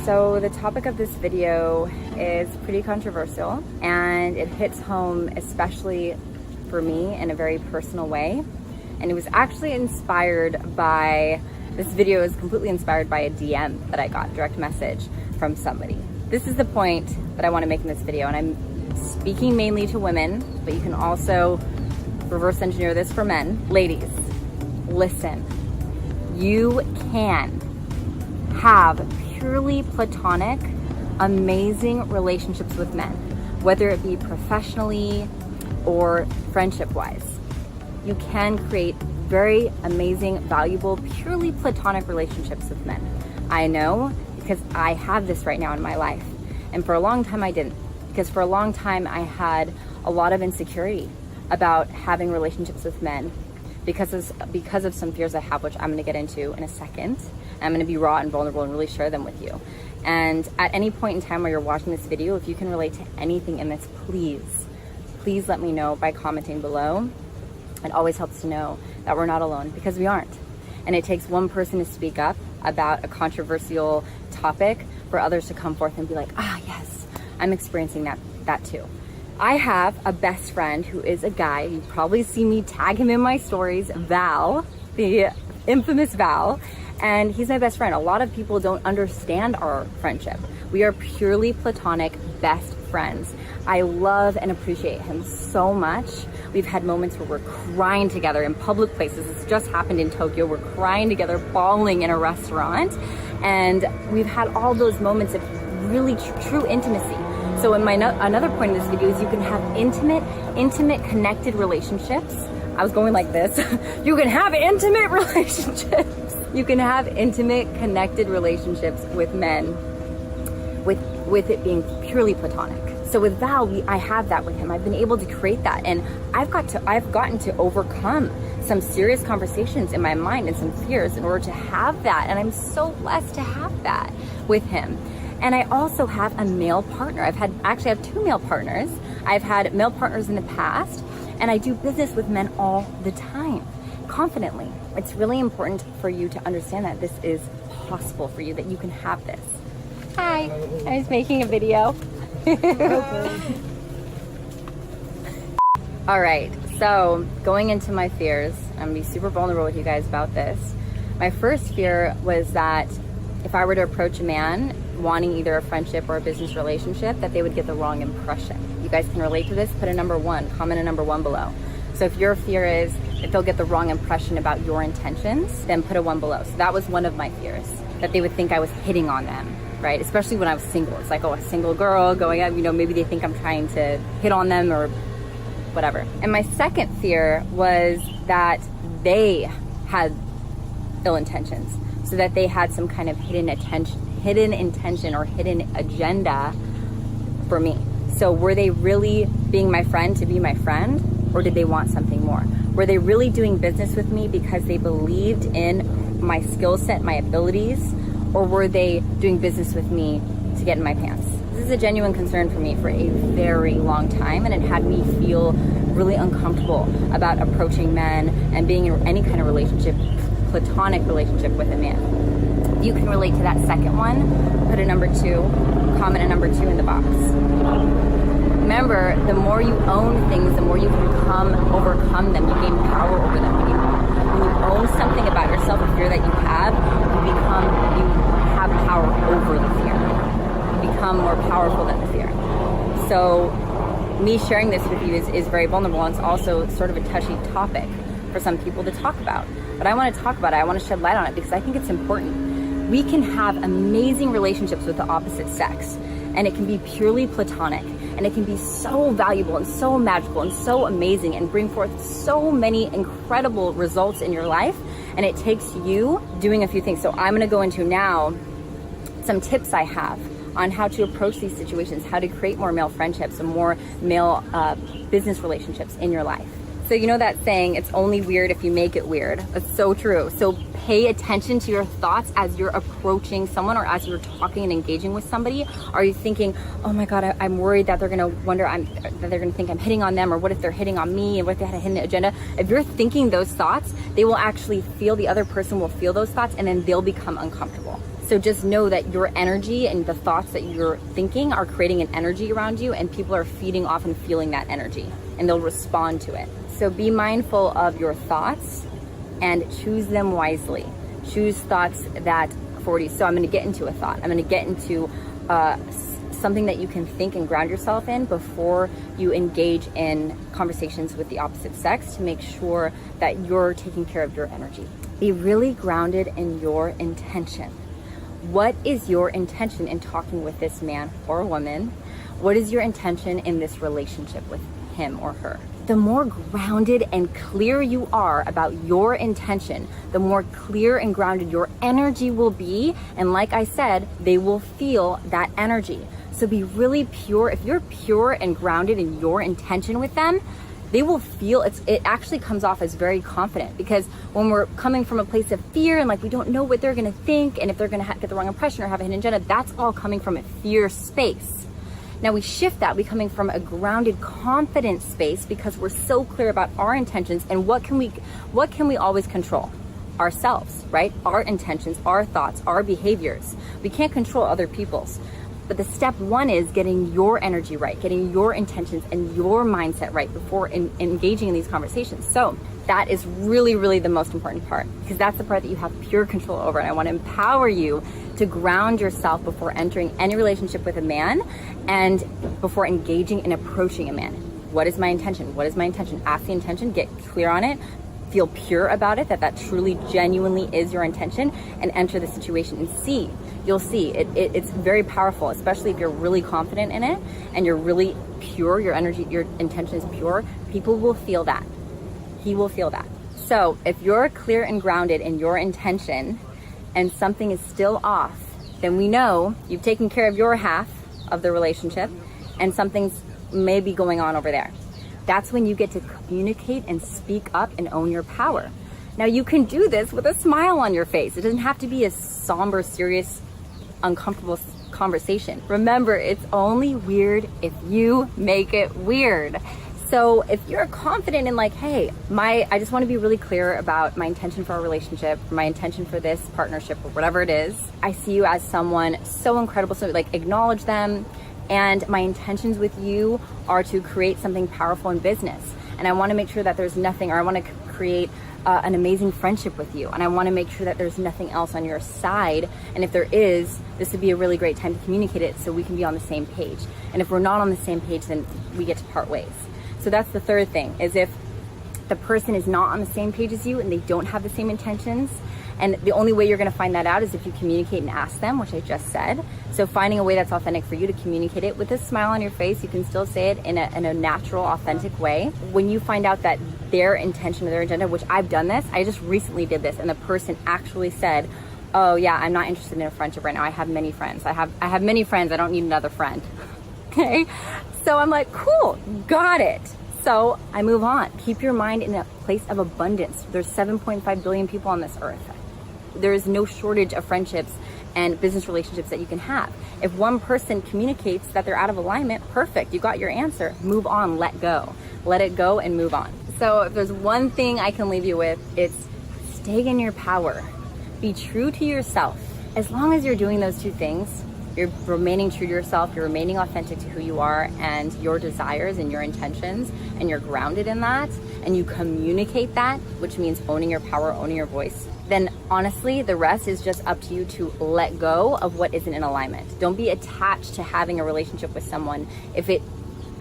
So the topic of this video is pretty controversial, and it hits home especially for me in a very personal way. And it was actually inspired by, this video is completely inspired by a DM that I got, direct message from somebody. This is the point that I want to make in this video, and I'm speaking mainly to women, but you can also reverse engineer this for men. Ladies, listen, you can have purely platonic, amazing relationships with men, whether it be professionally or friendship-wise. You can create very amazing, valuable, purely platonic relationships with men. I know because I have this right now in my life. And for a long time I didn't, because for a long time I had a lot of insecurity about having relationships with men because of some fears I have, which I'm gonna get into in a second. I'm gonna be raw and vulnerable and really share them with you. And at any point in time where you're watching this video, if you can relate to anything in this, please let me know by commenting below. It always helps to know that we're not alone, because we aren't. And it takes one person to speak up about a controversial topic for others to come forth and be like, ah, yes, I'm experiencing that too. I have a best friend who is a guy. You probably see me tag him in my stories, Val, the infamous Val. And he's my best friend. A lot of people don't understand our friendship. We are purely platonic best friends. I love and appreciate him so much. We've had moments where we're crying together in public places. This just happened in Tokyo. We're crying together, bawling in a restaurant. And we've had all those moments of really true intimacy. So in my another point of this video is you can have intimate connected relationships. I was going like this. You can have intimate relationships. You can have intimate connected relationships with men with it being purely platonic. So with Val, I have that with him. I've been able to create that, and I've gotten to overcome some serious conversations in my mind and some fears in order to have that. And I'm so blessed to have that with him. And I also have a male partner. I have two male partners. I've had male partners in the past, and I do business with men all the time, confidently. It's really important for you to understand that this is possible for you, that you can have this. Hi, I was making a video. All right, so going into my fears, I'm gonna be super vulnerable with you guys about this. My first fear was that if I were to approach a man wanting either a friendship or a business relationship, that they would get the wrong impression. You guys can relate to this, put a number 1, comment a number 1 below. So if your fear is that they'll get the wrong impression about your intentions, then put a 1 below. So that was one of my fears, that they would think I was hitting on them, right? Especially when I was single. It's like, oh, a single girl going out, maybe they think I'm trying to hit on them or whatever. And my second fear was that they had ill intentions, so that they had some kind of hidden intention or hidden agenda for me. So were they really being my friend to be my friend, or did they want something more? Were they really doing business with me because they believed in my skill set, my abilities, or were they doing business with me to get in my pants? This is a genuine concern for me for a very long time, and it had me feel really uncomfortable about approaching men and being in any kind of relationship, platonic relationship with a man. If you can relate to that second one, put a number 2, comment a number 2 in the box. Remember, the more you own things, the more you can overcome them. You gain power over them. When you own something about yourself, a fear that you have power over the fear. You become more powerful than the fear. So me sharing this with you is very vulnerable, and it's also sort of a touchy topic for some people to talk about. But I want to talk about it. I want to shed light on it because I think it's important. We can have amazing relationships with the opposite sex, and it can be purely platonic, and it can be so valuable and so magical and so amazing and bring forth so many incredible results in your life. And it takes you doing a few things. So I'm going to go into now some tips I have on how to approach these situations, how to create more male friendships and more male business relationships in your life. So you know that saying, it's only weird if you make it weird. That's so true. So pay attention to your thoughts as you're approaching someone or as you're talking and engaging with somebody. Are you thinking, oh my God, I'm worried that they're gonna that they're gonna think I'm hitting on them, or what if they're hitting on me, and what if they had a hidden agenda? If you're thinking those thoughts, they will actually feel, the other person will feel those thoughts, and then they'll become uncomfortable. So just know that your energy and the thoughts that you're thinking are creating an energy around you, and people are feeding off and feeling that energy, and they'll respond to it. So be mindful of your thoughts and choose them wisely. Choose thoughts that forward you. So I'm going to get into a thought. I'm going to get into something that you can think and ground yourself in before you engage in conversations with the opposite sex, to make sure that you're taking care of your energy. Be really grounded in your intention. What is your intention in talking with this man or woman? What is your intention in this relationship with him or her? The more grounded and clear you are about your intention, the more clear and grounded your energy will be. And like I said, they will feel that energy. So be really pure. If you're pure and grounded in your intention with them, they will feel it actually comes off as very confident, because when we're coming from a place of fear and like we don't know what they're going to think and if they're going to get the wrong impression or have a hidden agenda, that's all coming from a fear space. Now we shift that, we coming from a grounded, confident space, because we're so clear about our intentions and what can we always control? Ourselves, right? Our intentions, our thoughts, our behaviors. We can't control other people's. But the step one is getting your energy right, getting your intentions and your mindset right before engaging in these conversations. So that is really, really the most important part, because that's the part that you have pure control over. And I want to empower you to ground yourself before entering any relationship with a man and before engaging and approaching a man. What is my intention? What is my intention? Ask the intention, get clear on it, feel pure about it, that truly, genuinely is your intention, and enter the situation and see. You'll see it's very powerful, especially if you're really confident in it and you're really pure, your energy, your intention is pure. People will feel that. He will feel that. So if you're clear and grounded in your intention and something is still off, then we know you've taken care of your half of the relationship and something's maybe going on over there. That's when you get to communicate and speak up and own your power. Now you can do this with a smile on your face. It doesn't have to be a somber, serious, uncomfortable conversation. Remember, it's only weird if you make it weird. So if you're confident in like, hey, I just want to be really clear about my intention for our relationship, my intention for this partnership, or whatever it is. I see you as someone so incredible. So like acknowledge them. And my intentions with you are to create something powerful in business. And I want to make sure that there's nothing, or I want to create an amazing friendship with you. And I want to make sure that there's nothing else on your side. And if there is, this would be a really great time to communicate it so we can be on the same page. And if we're not on the same page, then we get to part ways. So that's the third thing, is if the person is not on the same page as you and they don't have the same intentions, and the only way you're going to find that out is if you communicate and ask them, which I just said. So finding a way that's authentic for you to communicate it with a smile on your face. You can still say it in a natural, authentic way. When you find out that their intention or their agenda, which I've done this, I just recently did this, and the person actually said, oh yeah, I'm not interested in a friendship right now. I have many friends. I have many friends. I don't need another friend. Okay. So I'm like, cool, got it. So I move on. Keep your mind in a place of abundance. There's 7.5 billion people on this earth. There is no shortage of friendships and business relationships that you can have. If one person communicates that they're out of alignment, perfect. You got your answer. Move on, let go. Let it go and move on. So if there's one thing I can leave you with, it's stay in your power. Be true to yourself. As long as you're doing those two things, you're remaining true to yourself, you're remaining authentic to who you are and your desires and your intentions, and you're grounded in that, and you communicate that, which means owning your power, owning your voice, then honestly, the rest is just up to you to let go of what isn't in alignment. Don't be attached to having a relationship with someone if it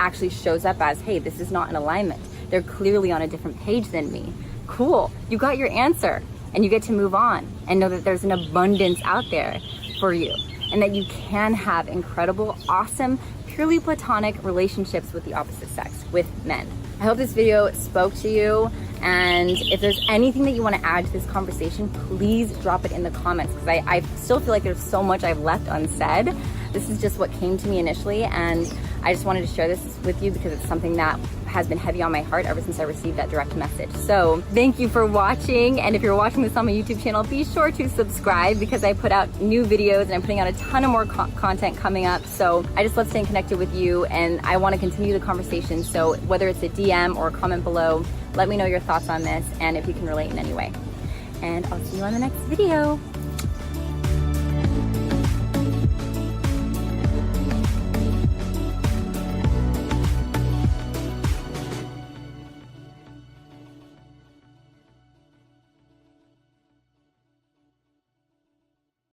actually shows up as, hey, this is not in alignment. They're clearly on a different page than me. Cool, you got your answer, and you get to move on and know that there's an abundance out there for you, and that you can have incredible, awesome, purely platonic relationships with the opposite sex, with men. I hope this video spoke to you, and if there's anything that you want to add to this conversation, please drop it in the comments, because I still feel like there's so much I've left unsaid. This is just what came to me initially, and I just wanted to share this with you because it's something that has been heavy on my heart ever since I received that direct message. So thank you for watching, and if you're watching this on my YouTube channel, be sure to subscribe, because I put out new videos and I'm putting out a ton of more content coming up. So I just love staying connected with you, and I want to continue the conversation. So whether it's a DM or a comment below, let me know your thoughts on this and if you can relate in any way. And I'll see you on the next video.